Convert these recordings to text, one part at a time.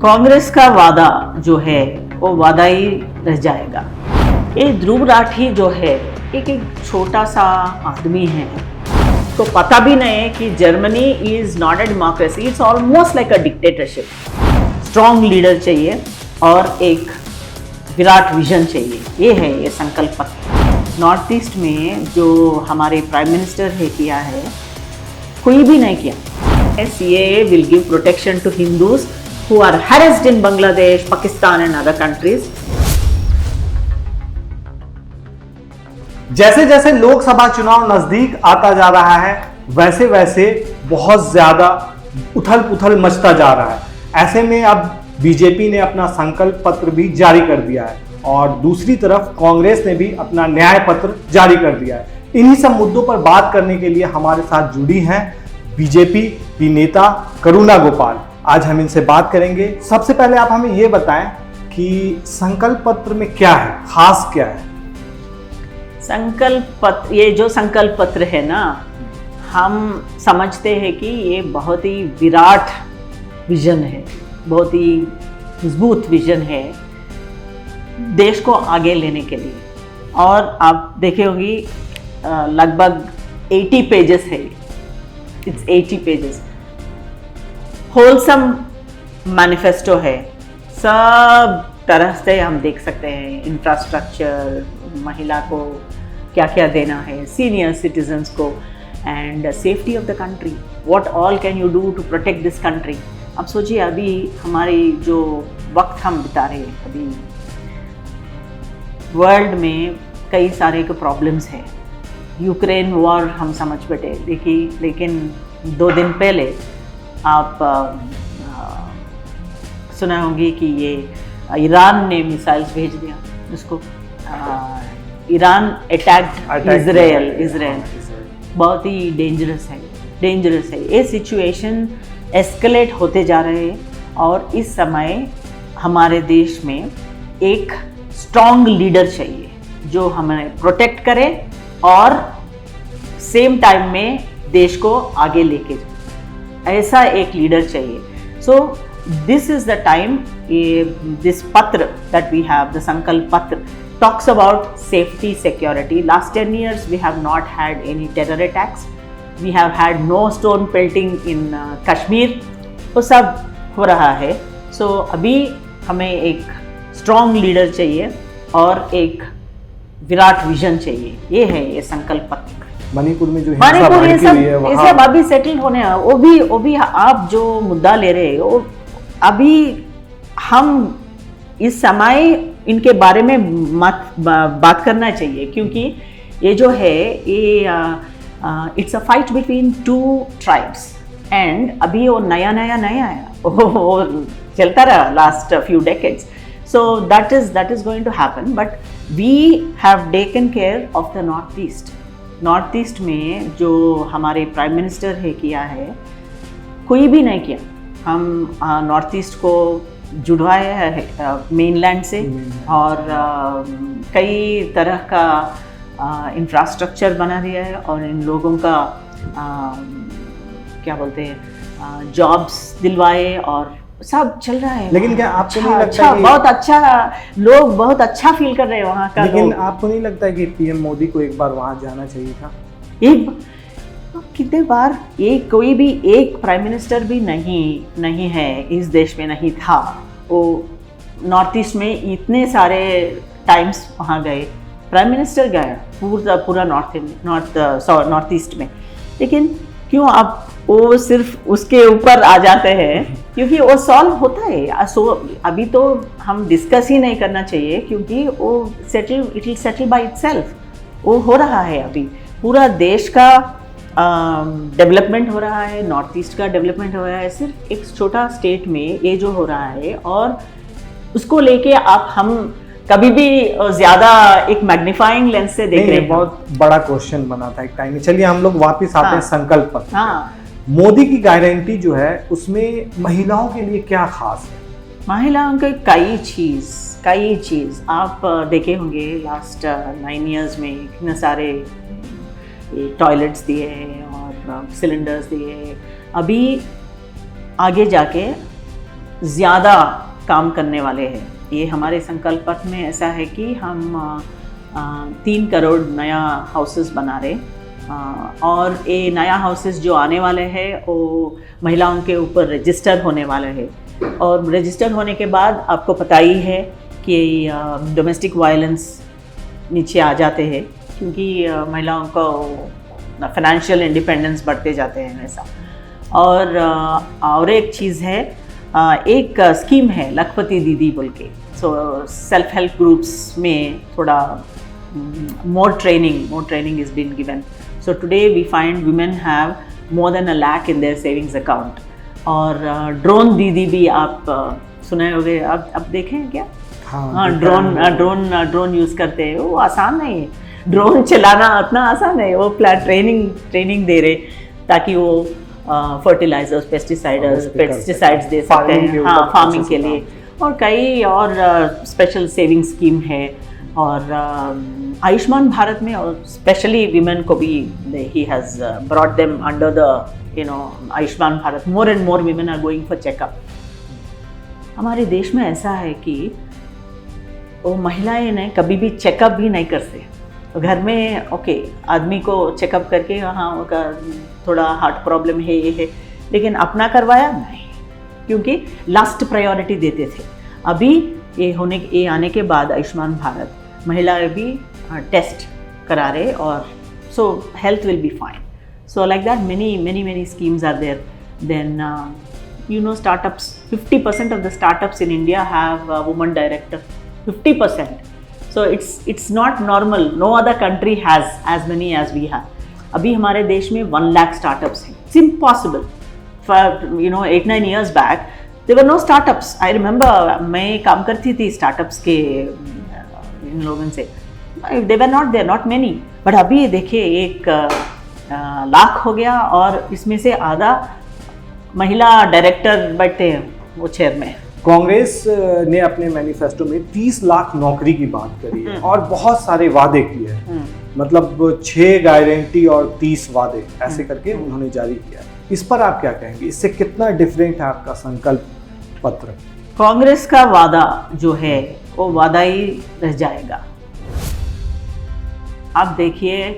कांग्रेस का वादा जो है वो वादा ही रह जाएगा। ये ध्रुव राठी जो है एक छोटा सा आदमी है, तो पता भी नहीं है कि Germany is not a democracy, it's almost like a dictatorship. Strong leader चाहिए और एक विराट विजन चाहिए, ये है ये संकल्प पत्र। नॉर्थ ईस्ट में जो हमारे प्राइम मिनिस्टर है किया है, कोई भी नहीं किया। CAA will give protection to Hindus who are harassed in Bangladesh, Pakistan and other countries. जैसे जैसे लोकसभा चुनाव नजदीक आता जा रहा है, वैसे वैसे बहुत ज्यादा उथल पुथल मचता जा रहा है। ऐसे में अब बीजेपी ने अपना संकल्प पत्र भी जारी कर दिया है और दूसरी तरफ कांग्रेस ने भी अपना न्याय पत्र जारी कर दिया है। इन्हीं सब मुद्दों पर बात करने के लिए हमारे साथ जुड़ी हैं बीजेपी की नेता करुणा गोपाल। आज हम इनसे बात करेंगे। सबसे पहले आप हमें ये बताएं कि संकल्प पत्र में क्या है, खास क्या है? संकल्प पत्र, ये जो संकल्प पत्र है ना, हम समझते हैं कि ये बहुत ही विराट विजन है, बहुत ही मजबूत विजन है देश को आगे लेने के लिए। और आप देखे होंगी लगभग 80 पेजेस है, इट्स 80 पेजेस। होलसम मैनिफेस्टो है, सब तरह से हम देख सकते हैं। इंफ्रास्ट्रक्चर, महिला को क्या क्या देना है, सीनियर सिटीजन्स को, and safety of the country, what all can you do to protect this country. अब सोचिए, अभी हमारी जो वक्त हम बिता रहे हैं, अभी वर्ल्ड में कई सारे के प्रॉब्लम्स हैं। यूक्रेन वॉर हम समझ बैठे, देखिए, लेकिन 2 दिन पहले आप सुना होंगी कि ये ईरान ने मिसाइल्स भेज दिया उसको। Iran attacked Israel. बहुत ही डेंजरस है। ये सिचुएशन एस्केलेट होते जा रहे हैं और इस समय हमारे देश में एक स्ट्रॉन्ग लीडर चाहिए जो हमें प्रोटेक्ट करे और सेम टाइम में देश को आगे लेके जाए। ऐसा एक लीडर चाहिए। So this is the time. This पत्र दैट वी हैव, द संकल्प पत्र, talks about safety, security. Last 10 years we have not had any terror attacks. We have had no stone pelting in Kashmir. वो सब हो रहा है। So अभी हमें एक स्ट्रॉन्ग लीडर चाहिए और एक विराट विजन चाहिए। ये है ये संकल्प पत्र। मणिपुर में जो मणिपुर ये सब अभी सेटल होने हैं। वो भी आप जो मुद्दा ले रहे हो, अभी हम इस समय इनके बारे में बात करना चाहिए, क्योंकि ये जो है ये it's a fight between 2 tribes and अभी वो नया आया, वो चलता रहा last few decades. So that is going to happen, but we have taken care of the Northeast. Northeast में जो हमारे प्राइम मिनिस्टर है किया है, कोई भी नहीं किया। हम नॉर्थ ईस्ट को जुड़वाया है मेनलैंड से और कई तरह का इंफ्रास्ट्रक्चर बना दिया है और इन लोगों का क्या बोलते हैं, जॉब्स दिलवाए और सब चल रहा है। लेकिन क्या आपको नहीं लगता कि बहुत अच्छा, लोग बहुत अच्छा फील कर रहे हैं वहाँ का? लेकिन आपको नहीं लगता कि पीएम मोदी को एक बार वहाँ जाना चाहिए था? कितने बार? कोई भी एक प्राइम मिनिस्टर भी नहीं है इस देश में, नहीं था। वो नॉर्थ ईस्ट में इतने सारे टाइम्स वहाँ गए, प्राइम मिनिस्टर गया पूरा नॉर्थ ईस्ट में। लेकिन क्यों आप वो सिर्फ उसके ऊपर आ जाते हैं? क्योंकि वो सॉल्व होता है। अभी तो हम डिस्कस ही नहीं करना चाहिए, क्योंकि वो it will settle by itself. वो हो रहा है, अभी पूरा देश का डेवलपमेंट हो रहा है, नॉर्थ ईस्ट का डेवलपमेंट हो रहा है। सिर्फ एक छोटा स्टेट में ये जो हो रहा है, और उसको लेके हम कभी भी ज़्यादा एक मैग्नीफाइंग लेंस से देख रहे हैं। बहुत बड़ा क्वेश्चन बना था एक टाइम में। चलिए हम लोग वापस आते हैं संकल्प पत्र। हाँ, मोदी की गारंटी जो है उसमें महिलाओं के लिए क्या खास है? महिलाओं के कई चीज़ आप देखे होंगे। लास्ट 9 इयर्स में इतने सारे टॉयलेट्स दिए और सिलेंडर्स दिए। अभी आगे जाके ज़्यादा काम करने वाले हैं। ये हमारे संकल्प पत्र में ऐसा है कि हम 3 करोड़ नया हाउसेस बना रहे, और ये नया हाउसेस जो आने वाले हैं वो महिलाओं के ऊपर रजिस्टर होने वाले हैं। और रजिस्टर होने के बाद आपको पता ही है कि डोमेस्टिक वायलेंस नीचे आ जाते हैं, क्योंकि महिलाओं को फाइनेंशियल इंडिपेंडेंस बढ़ते जाते हैं ऐसा। और एक चीज़ है, एक स्कीम है लखपति दीदी बोल के, सो सेल्फ हेल्प ग्रुप्स में थोड़ा more training is being given. So today we find women have more than 1 lakh in their savings account. और ड्रोन दीदी भी आप सुने होंगे, अब देखें क्या? हाँ, ड्रोन यूज़ करते हैं। वो आसान नहीं है, ड्रोन चलाना उतना आसान नहीं है। वो ट्रेनिंग दे रहे ताकि वो फर्टिलाइजर्स, पेस्टिसाइड्स दे सकते हैं, हाँ, फार्मिंग के लिए। और कई और स्पेशल सेविंग स्कीम है। और आयुष्मान भारत में, और स्पेशली विमेन को भी he has brought them under the Ayushman Bharat. More and more women are going for checkup. हमारे देश में ऐसा है कि वो महिलाएं ने कभी भी चेकअप भी नहीं करते। तो घर में ओके, आदमी को चेकअप करके हाँ उनका थोड़ा हार्ट प्रॉब्लम है, ये है, लेकिन अपना करवाया नहीं, क्योंकि लास्ट प्रायोरिटी देते थे। अभी ये आने के बाद आयुष्मान भारत महिलाएं भी टेस्ट करा रहे, और सो health will be fine. So like that many schemes are there. Then startups, 50% of the startups in India have a woman director, 50%. So it's not normal. No other country has as many as we have. अभी हमारे देश में 1 lakh startups हैं. It's impossible. For 8-9 years back there were no startups. I remember मैं काम करती थी startups के इन लोगों से, they were not there, not many. But अभी देखिए 1 लाख हो गया, और इसमें से आधा महिला डायरेक्टर बैठते हैं वो चेयर में। कांग्रेस ने अपने मैनिफेस्टो में 30 लाख नौकरी की बात करी है और बहुत सारे वादे किए हैं, मतलब 6 गारंटी और 30 वादे ऐसे करके उन्होंने जारी किया। इस पर आप क्या कहेंगे? इससे कितना डिफरेंट है आपका संकल्प पत्र? कांग्रेस का वादा जो है वो वादा ही रह जाएगा। आप देखिए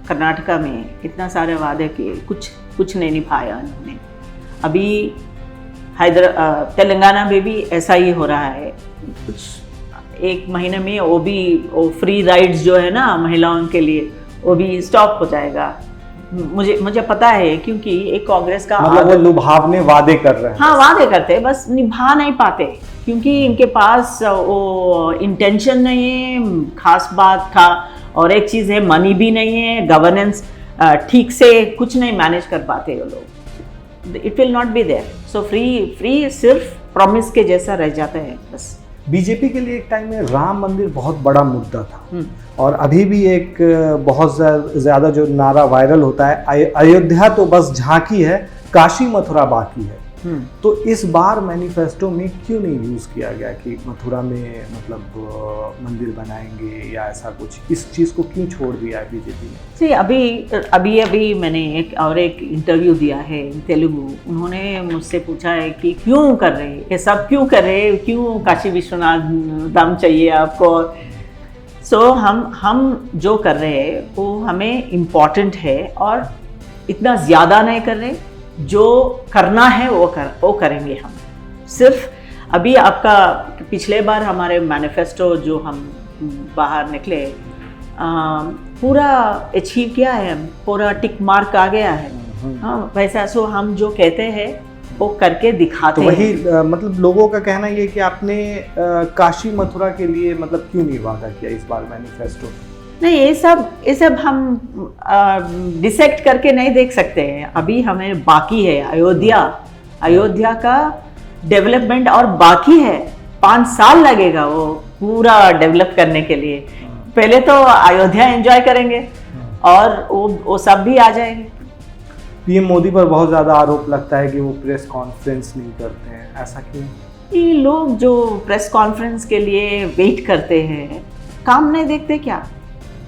कर्नाटका में इतना सारे वादे किए, कुछ नहीं निभाया उन्होंने। अभी तेलंगाना में भी ऐसा ही हो रहा है। कुछ 1 महीने में वो फ्री राइड्स जो है ना महिलाओं के लिए, वो भी स्टॉप हो जाएगा। मुझे पता है, क्योंकि एक कांग्रेस का मतलब वो लुभावने वादे कर रहे हैं। हाँ, वादे करते हैं, बस निभा नहीं पाते, क्योंकि इनके पास वो इंटेंशन नहीं है, खास बात था। और एक चीज़ है, मनी भी नहीं है, गवर्नेंस ठीक से कुछ नहीं मैनेज कर पाते वो लोग। It will not be there. So free सिर्फ प्रॉमिस के जैसा रह जाता है बस। बीजेपी के लिए एक टाइम में राम मंदिर बहुत बड़ा मुद्दा था, और अभी भी एक बहुत ज़्यादा जो नारा वायरल होता है, अयोध्या तो बस झांकी है, काशी मथुरा बाकी है। तो इस बार मैनिफेस्टो में क्यों नहीं यूज़ किया गया कि मथुरा में मतलब मंदिर बनाएंगे या ऐसा कुछ? इस चीज़ को क्यों छोड़ दिया है बीजेपी ने? जी, अभी मैंने एक इंटरव्यू दिया है तेलुगु। उन्होंने मुझसे पूछा है कि क्यों कर रहे हैं ये सब, क्यों कर रहे हैं, क्यों काशी विश्वनाथ धाम चाहिए आपको? सो हम जो कर रहे हैं वो हमें इम्पॉर्टेंट है, और इतना ज़्यादा नहीं कर रहे। जो करना है वो करेंगे हम। सिर्फ अभी आपका पिछले बार हमारे मैनिफेस्टो जो हम बाहर निकले, पूरा अचीव किया है, पूरा टिक मार्क आ गया है। हाँ, वैसा सो हम जो कहते हैं वो करके दिखाते हैं। तो वही मतलब लोगों का कहना ये कि आपने काशी मथुरा के लिए मतलब क्यों नहीं वादा किया इस बार मैनिफेस्टो? नहीं, ये सब हम डिसेक्ट करके नहीं देख सकते हैं। अभी हमें बाकी है अयोध्या का डेवलपमेंट, और बाकी है 5 साल लगेगा वो पूरा डेवलप करने के लिए। पहले तो अयोध्या एंजॉय करेंगे और वो सब भी आ जाएंगे। पीएम मोदी पर बहुत ज़्यादा आरोप लगता है कि वो प्रेस कॉन्फ्रेंस नहीं करते हैं, ऐसा क्यों? ये लोग जो प्रेस कॉन्फ्रेंस के लिए वेट करते हैं, काम नहीं देखते क्या?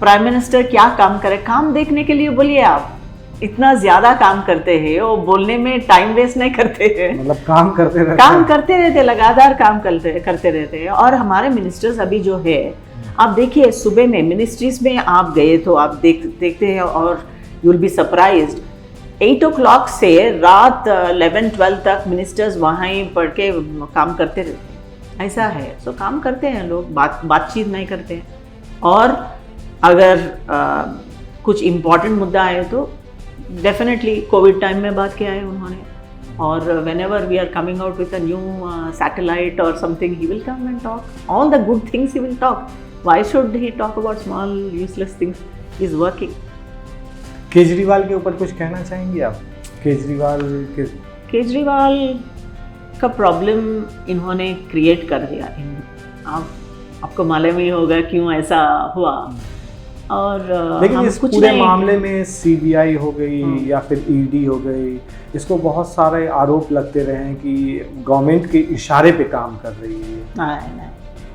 प्राइम मिनिस्टर क्या काम करे? काम देखने के लिए बोलिए आप। इतना ज्यादा काम करते हैं, वो बोलने में टाइम वेस्ट नहीं करते हैं, मतलब काम करते रहते काम करते रहते, लगातार काम करते रहते हैं। और हमारे मिनिस्टर्स अभी जो है, आप देखिए सुबह में मिनिस्ट्रीज में आप गए तो आप देखते हैं और you will be surprised, 8 o'clock से रात 11-12 तक मिनिस्टर्स वहाँ ही पढ़ के काम करते रहते हैं। ऐसा है, सो काम करते हैं लोग, बातचीत नहीं करते हैं। और अगर कुछ इम्पोर्टेंट मुद्दा आए तो डेफिनेटली कोविड टाइम में बात किया है उन्होंने, और whenever we are coming out with a new satellite or something, he will come and talk. All the good things he will talk. Why should he talk about small useless things? He is working. Kejriwal के ऊपर कुछ कहना चाहेंगे आप? केजरीवाल का problem इन्होंने create कर दिया। आपको मालूम ही होगा क्यों ऐसा हुआ। और लेकिन इस पूरे मामले में सीबीआई हो गई या फिर ईडी हो गई, इसको बहुत सारे आरोप लगते रहे हैं कि गवर्नमेंट के इशारे पे काम कर रही है।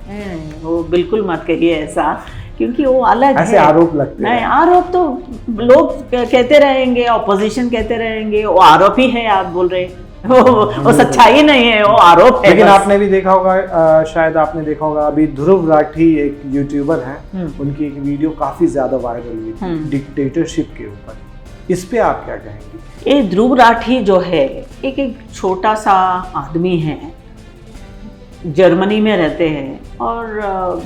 नहीं, वो बिल्कुल मत कहिए ऐसा, क्योंकि वो अलग ऐसे है। आरोप लगते हैं। नहीं, आरोप तो लोग कहते रहेंगे, ऑपोजिशन कहते रहेंगे, वो आरोप ही है। आप बोल रहे वो सच्चाई नहीं है, वो आरोप है। लेकिन आपने भी देखा होगा, शायद आपने देखा होगा, अभी ध्रुव राठी एक यूट्यूबर हैं, उनकी एक वीडियो काफी ज्यादा वायरल हुई थी डिक्टेटरशिप के ऊपर। इस पे आप क्या कहेंगे? ये ध्रुव राठी जो है एक छोटा सा आदमी है, जर्मनी में रहते हैं और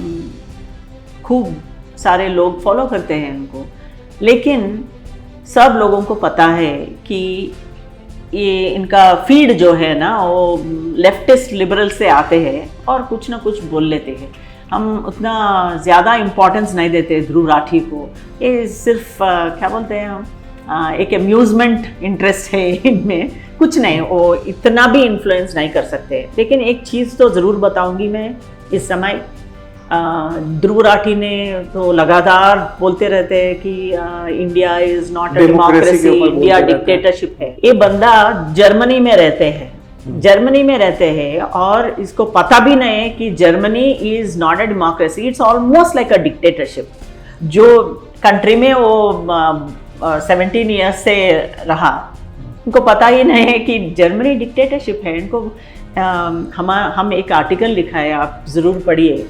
खूब सारे लोग फॉलो करते हैं उनको। लेकिन सब लोगों को पता है कि ये इनका फीड जो है ना, वो लेफ्टिस्ट लिबरल से आते हैं और कुछ ना कुछ बोल लेते हैं। हम उतना ज़्यादा इम्पोर्टेंस नहीं देते ध्रुव राठी को। ये सिर्फ क्या बोलते हैं हम, एक अम्यूज़मेंट इंटरेस्ट है इनमें, कुछ नहीं, वो इतना भी इन्फ्लुएंस नहीं कर सकते। लेकिन एक चीज़ तो ज़रूर बताऊंगी मैं इस समय, ध्रुव राठी ने तो लगातार बोलते रहते हैं कि India is not a democracy, India dictatorship है। ये बंदा जर्मनी में रहते हैं और इसको पता भी नहीं है कि Germany is not a democracy, it's almost like a dictatorship. जो कंट्री में वो 17 ईयर्स से रहा, उनको पता ही नहीं है कि जर्मनी डिक्टेटरशिप है। इनको हम एक आर्टिकल लिखा है, आप ज़रूर पढ़िए।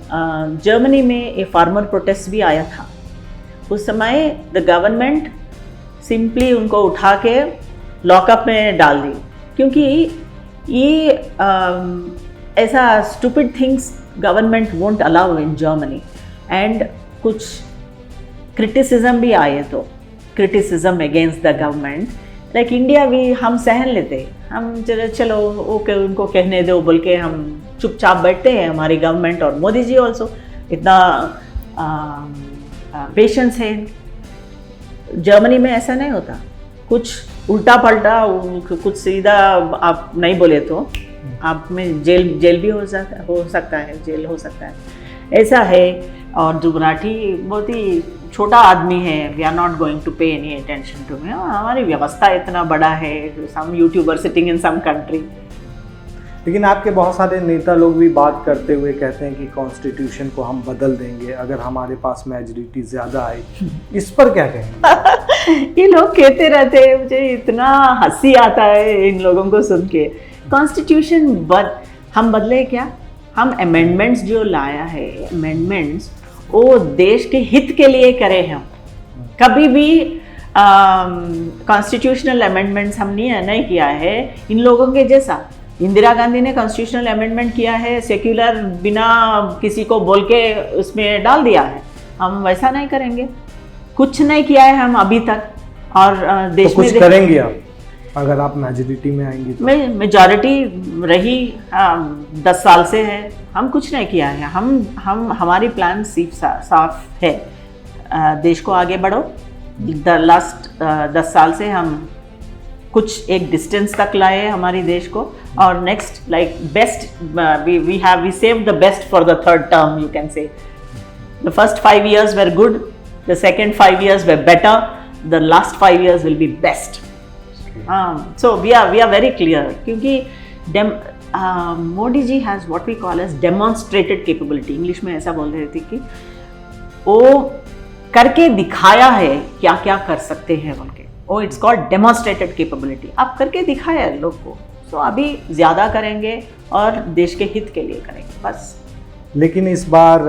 जर्मनी में एक फार्मर प्रोटेस्ट भी आया था। उस समय द गवर्नमेंट सिंपली उनको उठा के लॉकअप में डाल दी, क्योंकि ये ऐसा stupid things government won't allow in Germany. And कुछ क्रिटिसिज्म भी आए, तो criticism against the government, like India भी हम सहन लेते, हम चलो ओके उनको कहने दो बोल के हम चुपचाप बैठते हैं। हमारी गवर्नमेंट और मोदी जी ऑल्सो इतना पेशेंस है। जर्मनी में ऐसा नहीं होता, कुछ उल्टा पलटा, कुछ सीधा आप नहीं बोले तो आप में जेल भी हो सकता है, जेल हो सकता है, ऐसा है। और ध्रुव राठी बहुत ही छोटा आदमी है, we are not going to pay any attention to me. हमारी व्यवस्था इतना बड़ा है, some YouTuber sitting in some country. लेकिन आपके बहुत सारे नेता लोग भी बात करते हुए कहते हैं कि कॉन्स्टिट्यूशन को हम बदल देंगे अगर हमारे पास मेजॉरिटी ज़्यादा आई। इस पर क्या कहेंगे? ये लोग कहते रहते हैं, मुझे इतना हंसी आता है इन लोगों को सुन के। कॉन्स्टिट्यूशन हम बदले क्या? हम अमेंडमेंट्स जो लाया है, अमेंडमेंट्स वो देश के हित के लिए करे हम। कभी भी कॉन्स्टिट्यूशनल अमेंडमेंट्स हमने नहीं किया है इन लोगों के जैसा। इंदिरा गांधी ने कॉन्स्टिट्यूशनल अमेंडमेंट किया है, सेक्युलर, बिना किसी को बोल के उसमें डाल दिया है। हम वैसा नहीं करेंगे, कुछ नहीं किया है हम अभी तक। और देश तो कुछ में करेंगे आप अगर आप मेजॉरिटी में आएंगी तो? मेजॉरिटी रही 10 साल से है, हम कुछ नहीं किया है। हम हमारी प्लान सिर्फ साफ है, देश को आगे बढ़ो। लास्ट 10 साल से हम कुछ एक डिस्टेंस तक लाए हमारी देश को, और next like best we save the best for the third term, you can say. The first 5 years were good, the second 5 years were better, the last 5 years will be best. So we are very clear, क्योंकि Modi ji has what we call as demonstrated capability, English में ऐसा बोल रहे थे कि वो करके दिखाया है क्या क्या कर सकते हैं बोल के। Oh it's called demonstrated capability, आप करके दिखाया लोग को। सो अभी ज़्यादा करेंगे और देश के हित के लिए करेंगे बस। लेकिन इस बार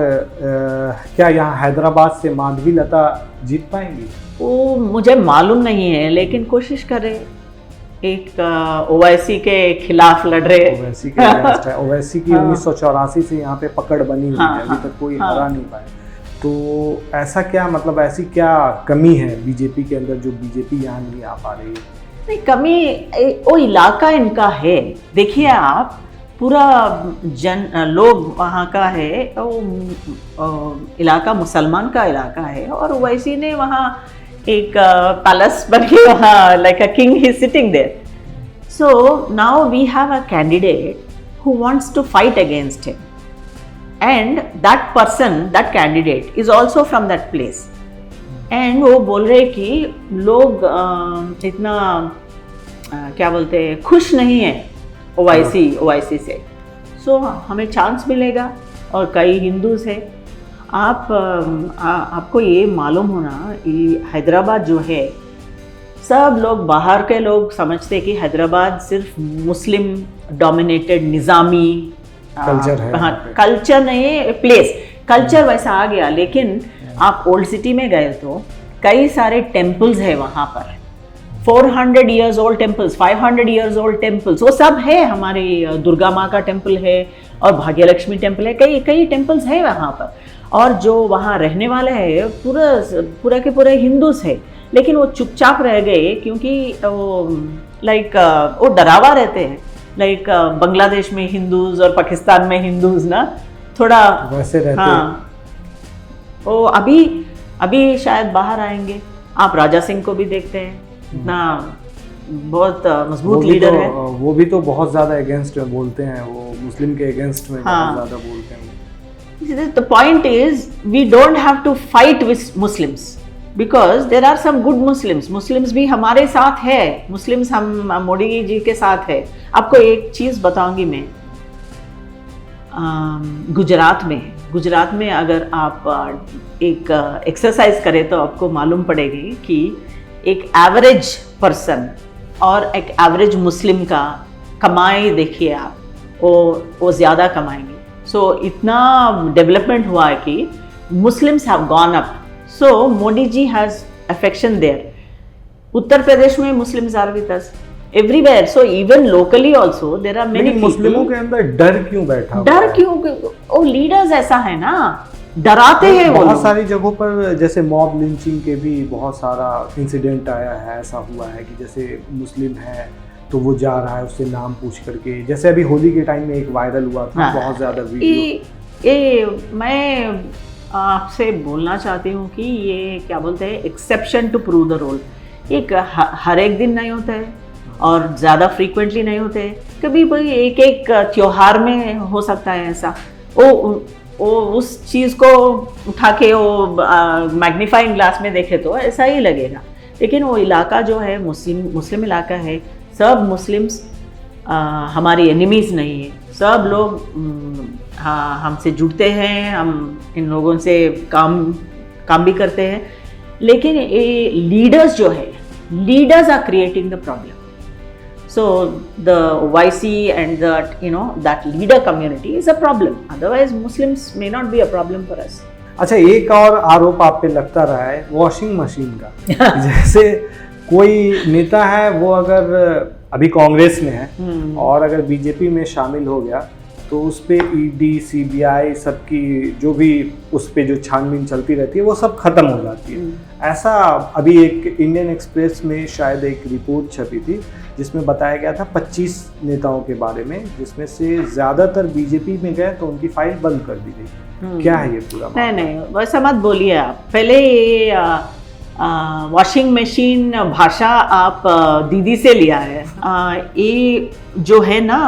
क्या यहाँ हैदराबाद से माधवी लता जीत पाएंगी? वो मुझे मालूम नहीं है, लेकिन कोशिश करें। एक ओवैसी के खिलाफ लड़ रहे, ओवैसी के अगेंस्ट है। ओवैसी की 1984 से यहाँ पे पकड़ बनी हुई है, अभी तक कोई हरा नहीं पाया। तो ऐसा क्या, मतलब ऐसी क्या कमी है बीजेपी के अंदर जो बीजेपी यहाँ नहीं आ पा रही है? नहीं, कमी वो इलाका इनका है। देखिए आप, पूरा लोग वहाँ का है, वो इलाका मुसलमान का इलाका है, और ओवैसी ने वहाँ एक पैलेस बन के वहाँ like a king he sitting there. So now we have a candidate who wants to fight against him, and that person, that candidate is also from that place, and वो बोल रहे कि लोग इतना क्या बोलते हैं, खुश नहीं है ओवैसी से। सो हमें चांस मिलेगा, और कई हिंदूज है। आपको ये मालूम होना, हैदराबाद जो है, सब लोग बाहर के लोग समझते हैं कि हैदराबाद सिर्फ मुस्लिम डोमिनेटेड निज़ामी कल्चर है। हाँ, कल्चर नहीं, प्लेस कल्चर वैसा आ गया। लेकिन आप ओल्ड सिटी में गए तो कई सारे टेम्पल्स है वहाँ पर, 400 years old temples, 500 years old temples, वो सब है। हमारी दुर्गा माँ का टेम्पल है और भाग्यलक्ष्मी टेम्पल है, कई टेम्पल्स है वहाँ पर। और जो वहाँ रहने वाले हैं पूरा के पूरे हिंदूस है, लेकिन वो चुपचाप रह गए क्योंकि वो लाइक वो डरावा रहते हैं। लाइक बांग्लादेश में हिंदूज और पाकिस्तान में हिंदूज ना थोड़ा वैसे रहते। हाँ, वो अभी शायद बाहर आएंगे। आप राजा सिंह को भी देखते हैं, इतना बहुत मजबूत लीडर है। वो भी तो बहुत ज़्यादा अगेंस्ट बोलते हैं, वो मुस्लिम के अगेंस्ट में बहुत ज़्यादा बोलते हैं। The point is, we don't have to fight with Muslims because there are some good Muslims. Muslims भी हमारे साथ है, Muslims हम मोदी जी के साथ है। आपको एक चीज़ बताऊंगी मैं, गुजरात में अगर आप एक एक्सरसाइज करें तो आपको मालूम पड़ेगी कि एक एवरेज पर्सन और एक एवरेज मुस्लिम का कमाई देखिए आप, वो ज़्यादा कमाएंगे। सो इतना डेवलपमेंट हुआ है कि Muslims have gone up, so Modi ji has affection there. Uttar Pradesh में Muslims are with us everywhere, so even locally also there are many. मुस्लिमों के अंदर डर क्यों बैठा? डर क्यों? वो लीडर्स ऐसा है ना, डराते हैं वो। बहुत सारी जगहों पर जैसे मॉब लिंचिंग के भी बहुत सारा इंसिडेंट आया है, ऐसा हुआ है कि जैसे मुस्लिम है तो वो जा रहा है, उससे नाम पूछ करके, जैसे अभी होली के टाइम में एक वायरल हुआ था। हाँ, बहुत ज़्यादा वीडियो। मैं आपसे बोलना चाहती हूँ कि ये क्या बोलते हैं, exception to prove the rule. एक हर एक दिन नहीं होता है और ज़्यादा फ्रीक्वेंटली नहीं होते हैं, कभी कोई एक त्योहार में हो सकता है ऐसा। वो उस चीज़ को उठा के वो मैग्नीफाइंग ग्लास में देखे तो ऐसा ही लगेगा, लेकिन वो इलाका जो है मुस्लिम इलाका है। सब मुस्लिम्स हमारी एनिमीज़ नहीं है, सब लोग हमसे जुड़ते हैं, हम इन लोगों से काम भी करते हैं। लेकिन ये लीडर्स जो है, leaders are creating the problem. So the YC and that leader community is a problem. Otherwise, Muslims may not be a problem for us. अच्छा, एक और आरोप आप पे लगता रहा है वॉशिंग मशीन का। जैसे कोई नेता है, वो अगर अभी कांग्रेस में है और अगर बीजेपी में शामिल हो गया तो उस पे ईडी, सीबीआई सबकी जो भी उस पे जो छानबीन चलती रहती है वो सब खत्म हो जाती है। ऐसा अभी एक इंडियन एक्सप्रेस में शायद एक रिपोर्ट छपी थी जिसमें बताया गया था 25 नेताओं के बारे में, जिसमें से ज़्यादातर बीजेपी में गए तो उनकी फाइल बंद कर दी गई। क्या है ये पूरा? नहीं, वैसा मत बोलिए आप। पहले ये वॉशिंग मशीन भाषा आप दीदी से लिया है। ये जो है ना,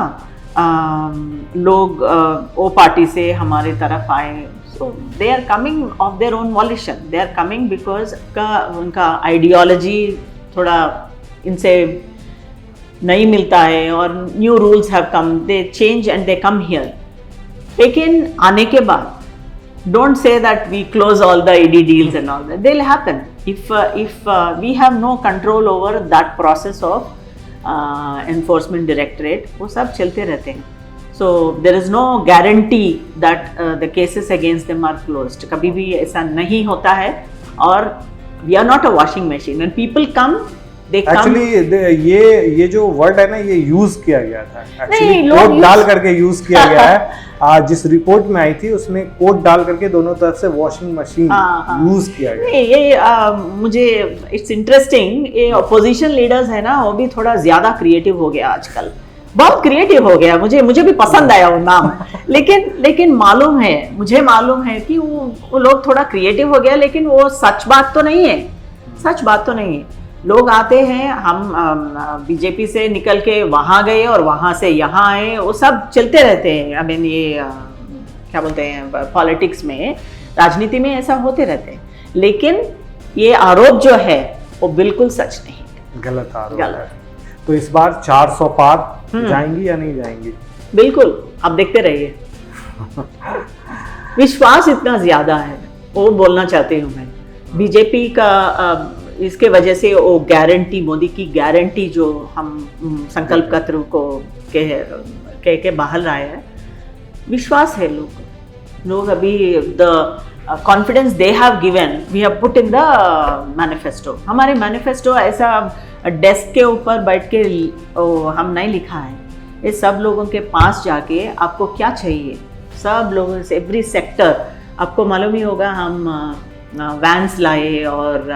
लोग वो पार्टी से हमारे तरफ आए, so they are coming of their own volition, they are coming because उनका आइडियोलॉजी थोड़ा इनसे नहीं मिलता है और new rules have come, they change and they come here. लेकिन आने के बाद don't say that we close all the ED deals and all that, they will happen. if we have no control over that process of enforcement directorate, वो सब चलते रहते हैं. So there is no guarantee that the cases against them are closed. कभी भी ऐसा नहीं होता है. और we are not a washing machine. When people come, they come. Actually ये जो वर्ड है ना, ये यूज किया गया था. नहीं, कोड डाल करके यूज किया गया है. जिस रिपोर्ट में आई थी उसमें कोड डाल करके दोनों तरफ से वॉशिंग मशीन यूज किया गया. नहीं, ये मुझे इट्स इंटरेस्टिंग. ये अपोजिशन लीडर्स है ना, वो भी थोड़ा ज्यादा क्रिएटिव हो गया आजकल. बहुत क्रिएटिव हो गया. मुझे भी पसंद आया वो नाम. लेकिन मुझे मालूम है कि वो लोग थोड़ा क्रिएटिव हो गया, लेकिन वो सच बात तो नहीं है. लोग आते हैं, हम बीजेपी से निकल के वहां गए और वहां से यहाँ आए, वो सब चलते रहते हैं. आई मीन ये क्या बोलते हैं, पॉलिटिक्स में, राजनीति में ऐसा होते रहते हैं. लेकिन ये आरोप जो है वो बिल्कुल सच नहीं, गलत आरोप है. तो इस बार 400 पार जाएंगी या नहीं जाएंगी? बिल्कुल, आप देखते रहिए. विश्वास इतना ज्यादा है, वो बोलना चाहती हूँ मैं. बीजेपी का इसके वजह से वो गारंटी, मोदी की गारंटी जो हम संकल्प पत्र को कह के बाहर लाए हैं, विश्वास है लोग अभी. The confidence they have given, we have put in the manifesto. हमारे मैनिफेस्टो ऐसा डेस्क के ऊपर बैठ के हम नहीं लिखा है. ये सब लोगों के पास जाके आपको क्या चाहिए, सब लोगों से, एवरी सेक्टर. आपको मालूम ही होगा, हम वैन्स लाए और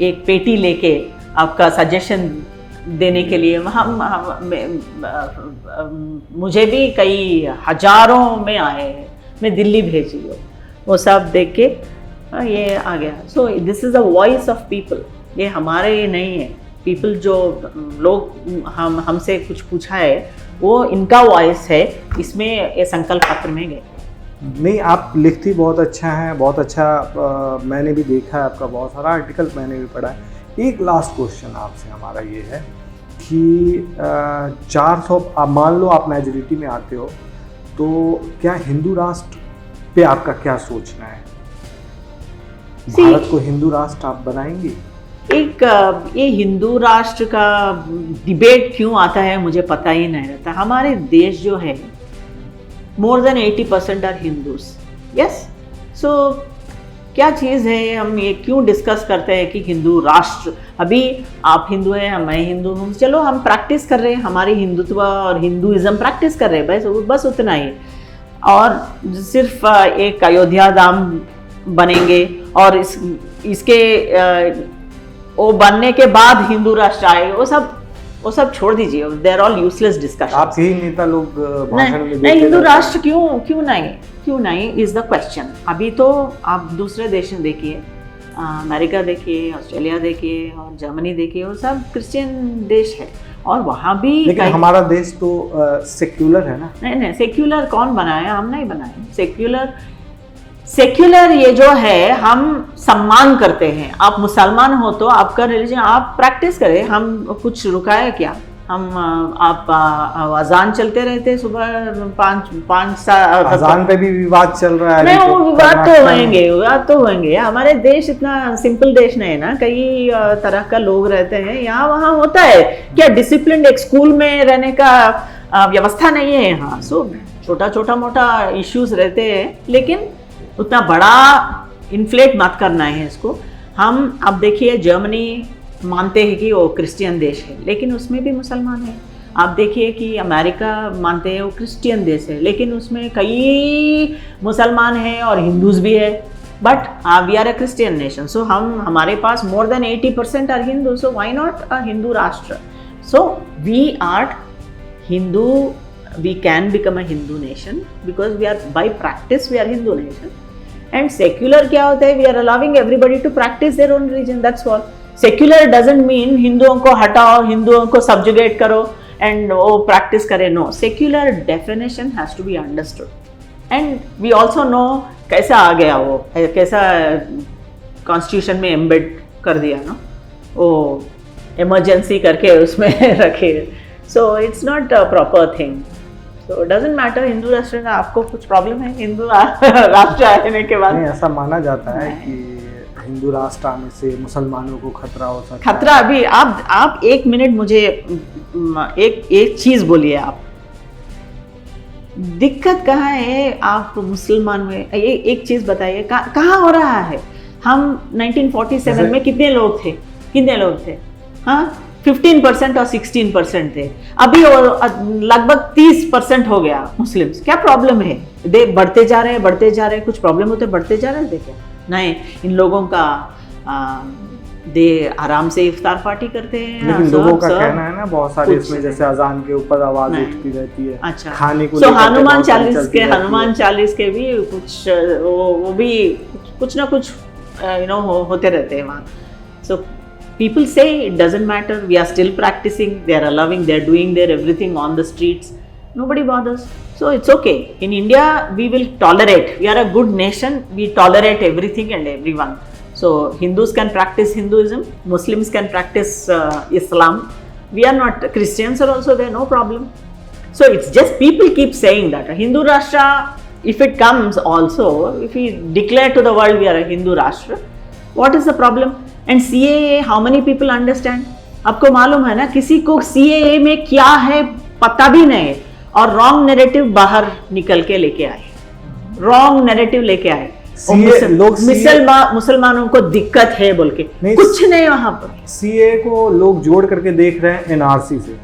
एक पेटी लेके आपका सजेशन देने के लिए. मुझे भी कई हजारों में आए, मैं दिल्ली भेजी हूँ, वो सब देख के ये आ गया. So this is the voice of people. ये हमारे नहीं है. पीपल जो लोग हमसे कुछ पूछा है, वो इनका वॉइस है. इसमें ये संकल्प पत्र में गए. नहीं, आप लिखती बहुत अच्छा है, बहुत अच्छा. मैंने भी देखा है आपका बहुत सारा आर्टिकल, मैंने भी पढ़ा है. एक लास्ट क्वेश्चन आपसे हमारा ये है कि 400 मान लो आप मेजॉरिटी में आते हो, तो क्या हिंदू राष्ट्र पे आपका क्या सोचना है? भारत को हिंदू राष्ट्र आप बनाएंगे? ये हिंदू राष्ट्र का डिबेट क्यों आता है मुझे पता ही नहीं रहता. हमारे देश जो है, more than 80% are Hindus. Yes. So क्या चीज़ है, हम ये क्यों डिस्कस करते हैं कि हिंदू राष्ट्र. अभी आप हिंदू हैं, मैं हिंदू हूँ, चलो हम प्रैक्टिस कर रहे हैं, हमारी हिंदुत्व और हिंदुइज्म प्रैक्टिस कर रहे हैं, बस उतना ही. और सिर्फ एक अयोध्या धाम बनेंगे और इसके वो बनने के बाद हिंदू राष्ट्र आए, वो सब छोड़ दीजिए. They are all useless discussion. आपके ही नेता लोग भाषण में नहीं, हिंदू राष्ट्र क्यों नहीं इज द क्वेश्चन. अभी तो आप दूसरे देश देखिए, अमेरिका देखिए, ऑस्ट्रेलिया देखिए और जर्मनी देखिए, वो सब क्रिश्चियन देश है. और वहाँ भी, लेकिन हमारा देश तो सेक्युलर है ना. नहीं, सेक्युलर कौन बनाया? हम नहीं बनाए. सेक्युलर ये जो है, हम सम्मान करते हैं. आप मुसलमान हो तो आपका रिलीजन आप प्रैक्टिस करें, हम कुछ रुकाए क्या? आप अजान चलते रहते सुबह 5 अजान पे भी विवाद चल रहा है. नहीं, वो विवाद तो होंगे. हमारे देश इतना सिंपल देश नहीं है ना, कई तरह का लोग रहते हैं यहाँ वहाँ. होता है क्या, डिसिप्लिन एक स्कूल में रहने का व्यवस्था नहीं है यहाँ. सो छोटा मोटा इश्यूज रहते हैं, लेकिन उतना बड़ा इन्फ्लेट मत करना है इसको. हम अब देखिए, जर्मनी मानते हैं कि वो क्रिश्चियन देश है, लेकिन उसमें भी मुसलमान हैं. आप देखिए कि अमेरिका मानते हैं वो क्रिश्चियन देश है, लेकिन उसमें कई मुसलमान हैं और हिंदूज भी है. But we are a Christian nation. So हमारे पास more than 80% are Hindu. So why not a Hindu Rashtra? So we are Hindu. We can become a Hindu nation because we are, by practice we are Hindu nation. And secular क्या होता है? We are allowing everybody to practice their own religion. That's all. Secular doesn't mean हिंदुओं को हटाओ, हिंदुओं को subjugate करो and वो practice करें. No, secular definition has to be understood. And we also know कैसा आ गया वो, कैसा constitution में embed कर दिया ना, वो emergency करके उसमें रखे. So it's not a proper thing. So it doesn't matter Hindu राष्ट्र आपको कुछ प्रॉब्लम है हिंदू राष्ट्र आने के बाद? नहीं, ऐसा माना जाता है कि हिंदू राष्ट्र आने से मुसलमानों को खतरा हो सकता है? खतरा अभी आप 1 मिनट मुझे एक चीज बोलिए आप, दिक्कत कहाँ है? आप मुसलमान में एक चीज बताइए, कहाँ हो रहा है? हम 1947 में कितने लोग थे? हाँ, 15% और 16% थे। अभी और लगभग 30% हो गया मुस्लिम्स। क्या प्रॉब्लम है? दे बढ़ते जा रहे हैं, कुछ प्रॉब्लम होते बढ़ते जा रहे हैं देखिए। नहीं, इन लोगों का दे आराम से इफ्तार पार्टी करते हैं। लेकिन लोगों का कहना है ना, बहुत सारे इसमें जैसे अजान के ऊपर आवाज उठती रहती है। अच्छा, खाने को हनुमान चालीस के भी कुछ वो भी कुछ ना कुछ होते रहते हैं वहाँ। सो people say it doesn't matter, we are still practicing, they are allowing, they are doing their everything on the streets, nobody bothers. So it's okay. In India we will tolerate, we are a good nation, we tolerate everything and everyone. So Hindus can practice Hinduism, Muslims can practice Islam, we are not, Christians are also there, no problem. So it's just people keep saying that Hindu Rashtra, if it comes also, if we declare to the world we are a Hindu Rashtra, what is the problem? And CAA, how many people understand? आपको मालूम है ना, किसी को CAA में क्या है पता भी नहीं, और रॉन्ग नैरेटिव बाहर निकल के लेके आए, रॉन्ग नैरेटिव लेके आए। मुसलमानों को दिक्कत है बोल के कुछ नहीं वहां पर। CAA को लोग जोड़ करके देख रहे हैं NRC से,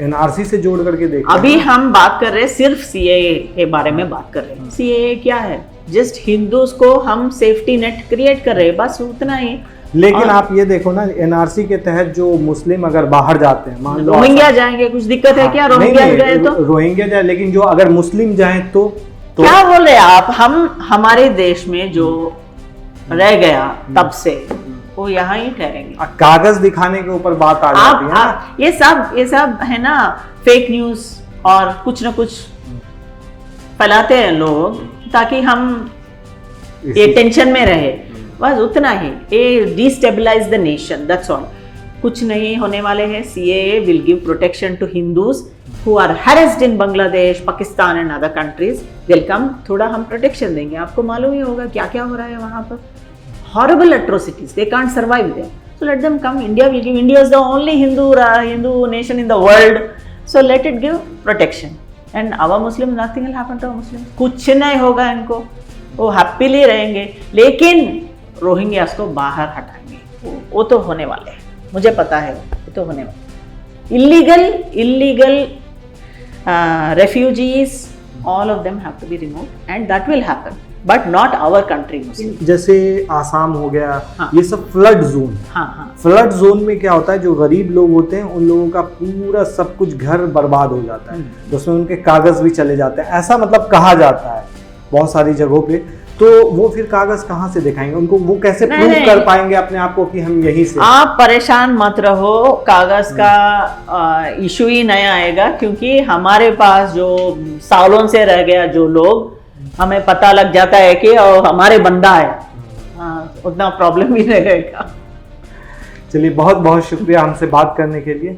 NRC से जोड़ करके देख रहे हैं। अभी हम बात कर रहे हैं सिर्फ CAA के बारे में बात कर रहे हैं। CAA क्या है? जस्ट हिंदूज को हम सेफ्टी नेट क्रिएट कर रहे हैं, बस उतना ही। लेकिन आप ये देखो ना, NRC के तहत जो मुस्लिम अगर बाहर जाते हैं, मान लो रोहिंग्या जाएंगे, कुछ दिक्कत है क्या? रोहिंग्या गए तो रोहिंग्या जाए, लेकिन जो अगर मुस्लिम जाए तो क्या बोल रहे हैं आप? हमारे देश में जो रह गया तब से वो यहाँ ही ठहरेंगे। कागज दिखाने के ऊपर बात आ जाती है ना। ये सब है ना फेक न्यूज, और कुछ ना कुछ फैलाते हैं लोग ताकि हम ये टेंशन में रहे, बस उतना ही। ये destabilise the nation, that's all. कुछ नहीं होने वाले हैं। CAA will give protection to Hindus who are harassed in Bangladesh, Pakistan and other countries. They'll come, थोड़ा हम प्रोटेक्शन देंगे। आपको मालूम ही होगा क्या क्या हो रहा है वहाँ पर। Horrible atrocities, they can't survive there. So let them come. India will give. India is the only Hindu nation in the world. So let it give protection. And our Muslims, nothing will happen to our Muslims. कुछ नहीं होगा इनको, वो happily रहेंगे। लेकिन Rohingyas को बाहर हटाएंगे, वो तो होने वाले हैं, मुझे पता है वो तो होने वाले। Illegal refugees, all of them have to be removed, and that will happen, but not our country Muslim. जैसे आसाम हो गया, हाँ, ये सब फ्लड जोन। हाँ। फ्लड जोन में क्या होता है, जो गरीब लोग होते हैं उन लोगों का पूरा सब कुछ घर बर्बाद हो जाता है, उसमें उनके कागज भी चले जाते हैं, ऐसा मतलब कहा जाता है बहुत सारी जगहों पे। तो वो फिर कागज कहाँ से दिखाएंगे उनको? वो कैसे प्रूव कर पाएंगे अपने आप को कि हम यहीं से? आप परेशान मत रहो, कागज का इशू ही नहीं आएगा, क्योंकि हमारे पास जो सालों से रह गया जो लोग, हमें पता लग जाता है कि हमारे बंदा है, उतना प्रॉब्लम ही नहीं रहेगा। चलिए, बहुत बहुत शुक्रिया हमसे बात करने के लिए।